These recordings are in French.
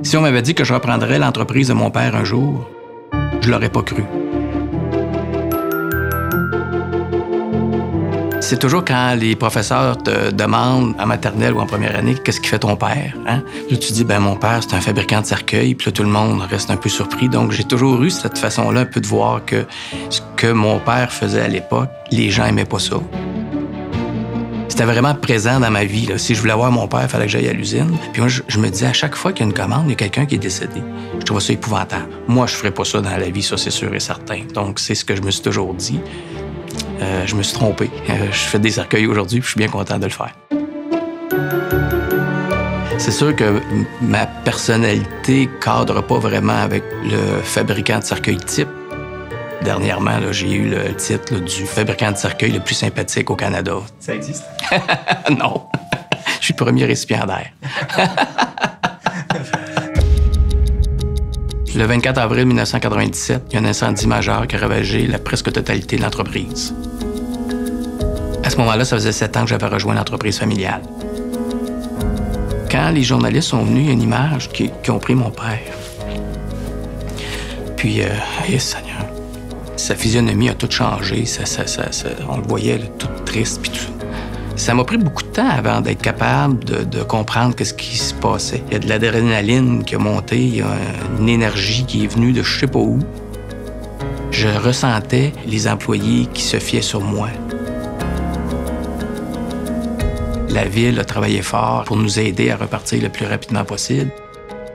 Si on m'avait dit que je reprendrais l'entreprise de mon père un jour, je l'aurais pas cru. C'est toujours quand les professeurs te demandent en maternelle ou en première année qu'est-ce qui fait ton père. Hein? Là, tu dis, ben mon père, c'est un fabricant de cercueils, puis là, tout le monde reste un peu surpris. Donc, j'ai toujours eu cette façon-là un peu de voir que ce que mon père faisait à l'époque, les gens aimaient pas ça. C'était vraiment présent dans ma vie. Là. Si je voulais voir mon père, il fallait que j'aille à l'usine. Puis moi, je me disais, à chaque fois qu'il y a une commande, il y a quelqu'un qui est décédé. Je trouvais ça épouvantable. Moi, je ferais pas ça dans la vie, ça, c'est sûr et certain. Donc, c'est ce que je me suis toujours dit. Je me suis trompé. Je fais des cercueils aujourd'hui, puis je suis bien content de le faire. C'est sûr que ma personnalité cadre pas vraiment avec le fabricant de cercueils type. Dernièrement, j'ai eu le titre du fabricant de cercueils le plus sympathique au Canada. Ça existe? Non. Je suis le premier récipiendaire. Le 24 avril 1997, il y a un incendie majeur qui a ravagé la presque totalité de l'entreprise. À ce moment-là, ça faisait 7 ans que j'avais rejoint l'entreprise familiale. Quand les journalistes sont venus, il y a une image qui ont pris mon père. Puis, Seigneur, sa physionomie a tout changé. On le voyait là, tout triste, puis tout ça. Ça m'a pris beaucoup de temps avant d'être capable de comprendre ce qui se passait. Il y a de l'adrénaline qui a monté, il y a une énergie qui est venue de je sais pas où. Je ressentais les employés qui se fiaient sur moi. La ville a travaillé fort pour nous aider à repartir le plus rapidement possible.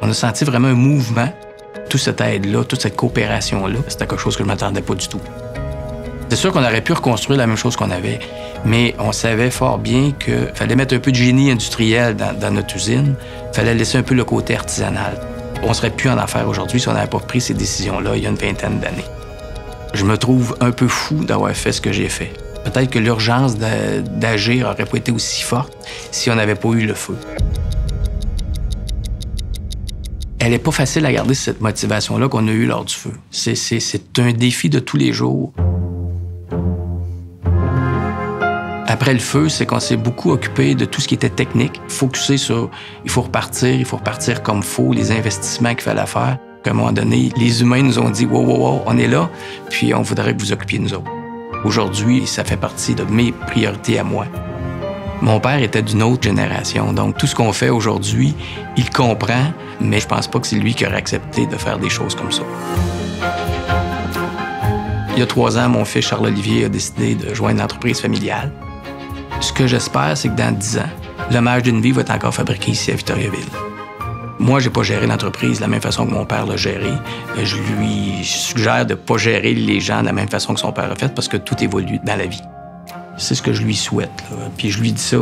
On a senti vraiment un mouvement. Toute cette aide-là, toute cette coopération-là, c'était quelque chose que je ne m'attendais pas du tout. C'est sûr qu'on aurait pu reconstruire la même chose qu'on avait, mais on savait fort bien qu'il fallait mettre un peu de génie industriel dans notre usine. Il fallait laisser un peu le côté artisanal. On ne serait plus en affaires aujourd'hui si on n'avait pas pris ces décisions-là il y a une vingtaine d'années. Je me trouve un peu fou d'avoir fait ce que j'ai fait. Peut-être que l'urgence d'agir n'aurait pas été aussi forte si on n'avait pas eu le feu. Elle n'est pas facile à garder, cette motivation-là qu'on a eue lors du feu. C'est un défi de tous les jours. Après le feu, c'est qu'on s'est beaucoup occupé de tout ce qui était technique, focusé sur il faut repartir comme il faut, les investissements qu'il fallait faire. À un moment donné, les humains nous ont dit « wow, on est là, puis on voudrait que vous occupiez nous autres ». Aujourd'hui, ça fait partie de mes priorités à moi. Mon père était d'une autre génération, donc tout ce qu'on fait aujourd'hui, il comprend, mais je pense pas que c'est lui qui aurait accepté de faire des choses comme ça. Il y a 3 ans, mon fils Charles-Olivier a décidé de joindre l'entreprise familiale. Ce que j'espère, c'est que dans 10 ans, l'hommage d'une vie va être encore fabriqué ici à Victoriaville. Moi, j'ai pas géré l'entreprise de la même façon que mon père l'a géré. Je lui suggère de pas gérer les gens de la même façon que son père a fait parce que tout évolue dans la vie. C'est ce que je lui souhaite. Là. Puis je lui dis ça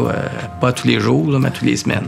pas tous les jours, là, mais toutes les semaines.